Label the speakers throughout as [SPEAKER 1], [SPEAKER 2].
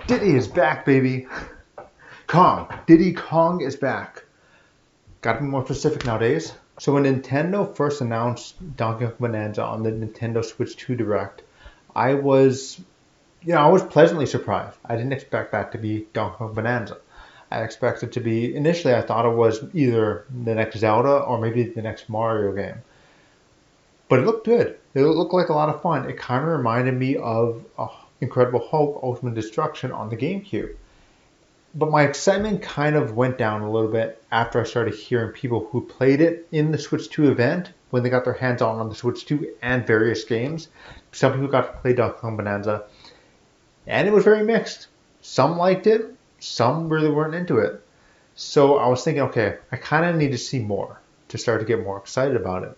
[SPEAKER 1] Diddy is back, baby. Diddy Kong is back. Gotta be more specific nowadays. So when Nintendo first announced Donkey Kong Bananza on the Nintendo Switch 2 Direct, I was, I was pleasantly surprised. I didn't expect that to be Donkey Kong Bananza. I expected it to be, initially I thought it was either the next Zelda or maybe the next Mario game. But it looked good. It looked like a lot of fun. It kind of reminded me of Incredible Hulk Ultimate Destruction on the GameCube. But my excitement kind of went down a little bit after I started hearing people who played it in the Switch 2 event when they got their hands on the Switch 2 and various games. Some people got to play Donkey Kong Bonanza, and it was very mixed. Some liked it, some really weren't into it. So I was thinking, okay, I kind of need to see more to start to get more excited about it.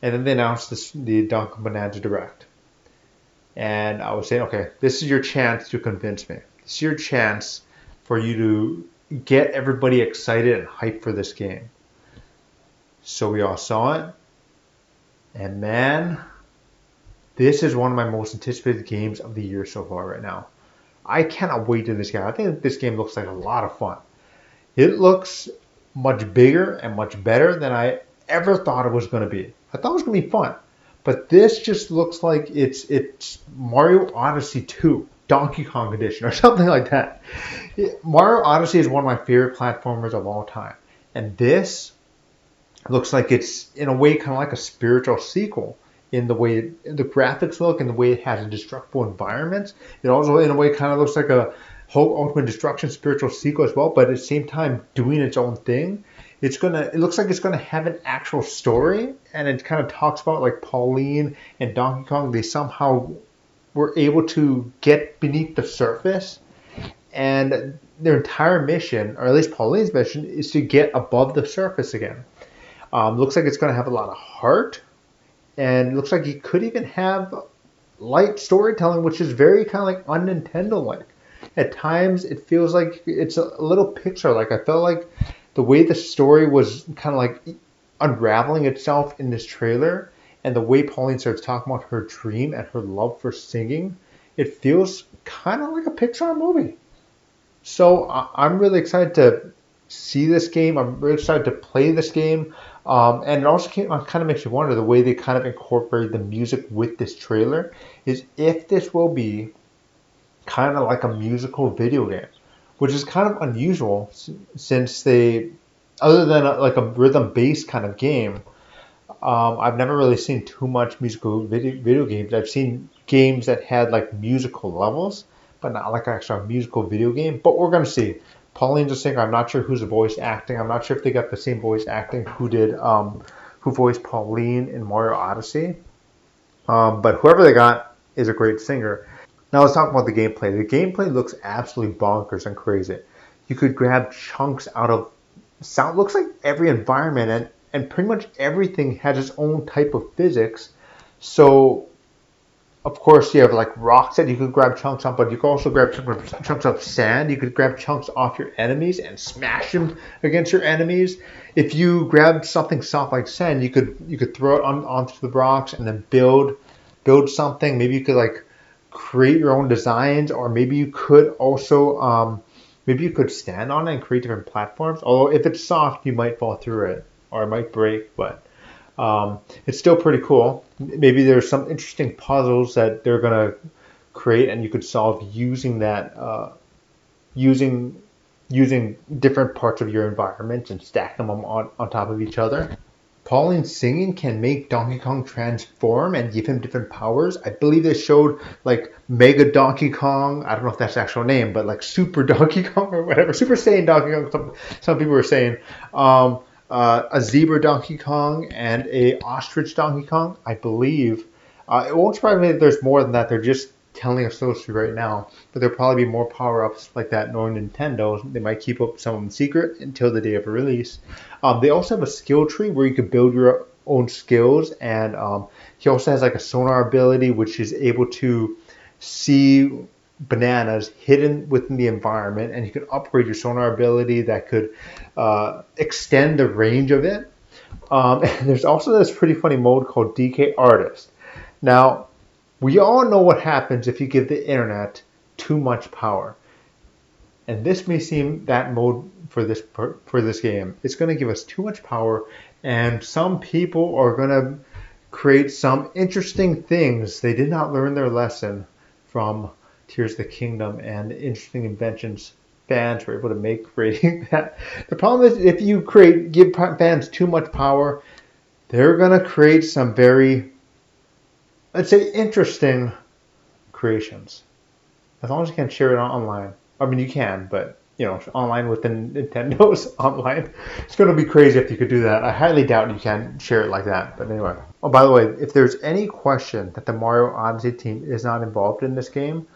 [SPEAKER 1] And then they announced the Donkey Kong Bananza Direct. And I was saying, okay, this is your chance to convince me. This is your chance for you to get everybody excited and hyped for this game. So we all saw it. And man, this is one of my most anticipated games of the year so far right now. I cannot wait to this game. I think this game looks like a lot of fun. It looks much bigger and much better than I ever thought it was going to be. I thought it was going to be fun. But this just looks like it's Mario Odyssey 2, Donkey Kong Edition, or something like that. Mario Odyssey is one of my favorite platformers of all time. And this looks like it's, in a way, kind of like a spiritual sequel in the way the graphics look and the way it has indestructible environments. It also, in a way, kind of looks like a Hulk Ultimate Destruction spiritual sequel as well, but at the same time doing its own thing. It looks like it's gonna have an actual story, and it kind of talks about like Pauline and Donkey Kong. They somehow were able to get beneath the surface, and their entire mission, or at least Pauline's mission, is to get above the surface again. Looks like it's gonna have a lot of heart, and looks like it could even have light storytelling, which is very kind of like un-Nintendo-like. At times, it feels like it's a little Pixar-like. I felt like the way the story was kind of like unraveling itself in this trailer, and the way Pauline starts talking about her dream and her love for singing, it feels kind of like a Pixar movie. So I'm really excited to see this game. I'm really excited to play this game. And it also kind of makes you wonder the way they kind of incorporate the music with this trailer is if this will be kind of like a musical video game, which is kind of unusual since they, other than like a rhythm-based kind of game, I've never really seen too much musical video games. I've seen games that had like musical levels, but not like actually a musical video game. But we're going to see. Pauline's a singer. I'm not sure who's the voice acting. I'm not sure if they got the same voice acting who voiced Pauline in Mario Odyssey. But whoever they got is a great singer. Now let's talk about the gameplay. The gameplay looks absolutely bonkers and crazy. You could grab chunks out of sound. Looks like every environment and pretty much everything has its own type of physics. So, of course, you have like rocks that you could grab chunks on, but you could also grab chunks of sand. You could grab chunks off your enemies and smash them against your enemies. If you grabbed something soft like sand, you could throw it onto the rocks and then build something. Maybe you could like create your own designs, or maybe you could also stand on it and create different platforms. Although if it's soft, you might fall through it or it might break, but it's still pretty cool. Maybe there's some interesting puzzles that they're gonna create and you could solve using that using different parts of your environment and stacking them on top of each other. Pauline's singing can make Donkey Kong transform and give him different powers. I believe they showed like Mega Donkey Kong. I don't know if that's the actual name, but like Super Donkey Kong or whatever. Super Saiyan Donkey Kong. Some people were saying a zebra Donkey Kong and a ostrich Donkey Kong. I believe it won't surprise me if there's more than that. They're just telling us those three right now, but there'll probably be more power-ups like that. Knowing Nintendo, they might keep up some of them secret until the day of release. They also have a skill tree where you can build your own skills, and he also has like a sonar ability, which is able to see bananas hidden within the environment, and you can upgrade your sonar ability that could extend the range of it. And there's also this pretty funny mode called DK Artist. Now, we all know what happens if you give the internet too much power. And this may seem that mode for this game. It's going to give us too much power, and some people are going to create some interesting things. They did not learn their lesson from Tears of the Kingdom and interesting inventions fans were able to make creating that. The problem is if you give fans too much power, they're going to create some very, let's say, interesting creations. As long as you can share it online. I mean, you can, but, online within Nintendo's online. It's going to be crazy if you could do that. I highly doubt you can share it like that. But anyway. Oh, by the way, if there's any question that the Mario Odyssey team is not involved in this game,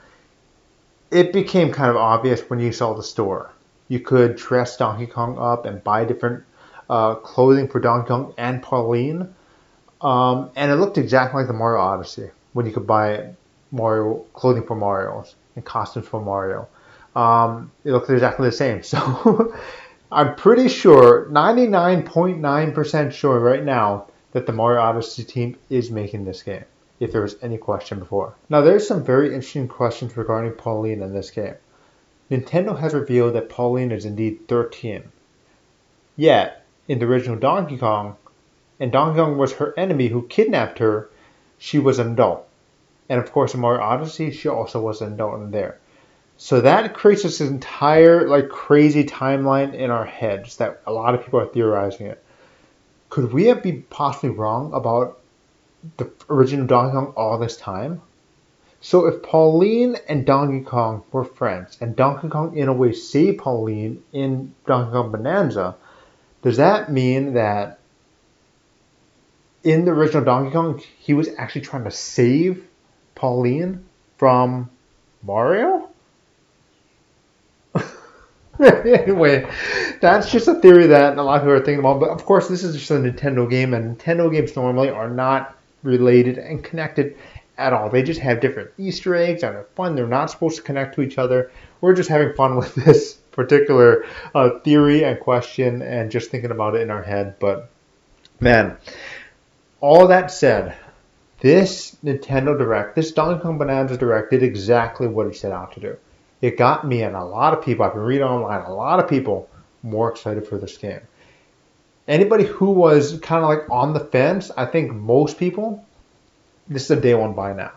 [SPEAKER 1] it became kind of obvious when you saw the store. You could dress Donkey Kong up and buy different clothing for Donkey Kong and Pauline. And it looked exactly like the Mario Odyssey when you could buy Mario clothing for Mario's and costumes for Mario. It looked exactly the same. So I'm pretty sure, 99.9% sure right now, that the Mario Odyssey team is making this game, if there was any question before. Now, there's some very interesting questions regarding Pauline in this game. Nintendo has revealed that Pauline is indeed 13. Yet, in the original Donkey Kong, and Donkey Kong was her enemy who kidnapped her, she was an adult. And of course, in Mario Odyssey, she also was an adult in there. So that creates this entire crazy timeline in our heads that a lot of people are theorizing it. Could we have been possibly wrong about the original Donkey Kong all this time? So if Pauline and Donkey Kong were friends, and Donkey Kong in a way saved Pauline in Donkey Kong Bananza, does that mean that in the original Donkey Kong, he was actually trying to save Pauline from Mario? Anyway, that's just a theory that a lot of people are thinking about. But of course, this is just a Nintendo game, and Nintendo games normally are not related and connected at all. They just have different Easter eggs and they're fun. They're not supposed to connect to each other. We're just having fun with this particular theory and question and just thinking about it in our head. But man, all that said, this Nintendo Direct, this Donkey Kong Bananza Direct did exactly what it set out to do. It got me and a lot of people, I've been reading online, a lot of people more excited for this game. Anybody who was kind of on the fence, I think most people, this is a day one buy now.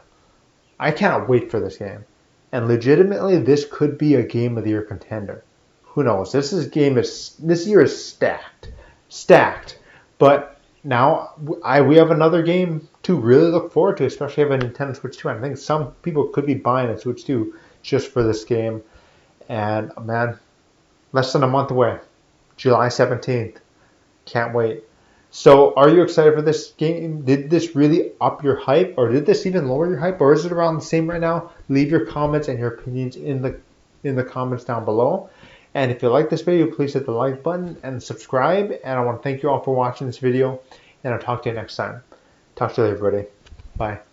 [SPEAKER 1] I cannot wait for this game. And legitimately, this could be a Game of the Year contender. Who knows? This year is stacked. But now we have another game to really look forward to, especially if a Nintendo Switch 2. I think some people could be buying a Switch 2 just for this game. And man, less than a month away. July 17th. Can't wait. So are you excited for this game? Did this really up your hype, or did this even lower your hype, or is it around the same right now? Leave your comments and your opinions in the comments down below. And if you like this video, please hit the like button and subscribe. And I want to thank you all for watching this video, and I'll talk to you next time. Talk to you later, everybody. Bye.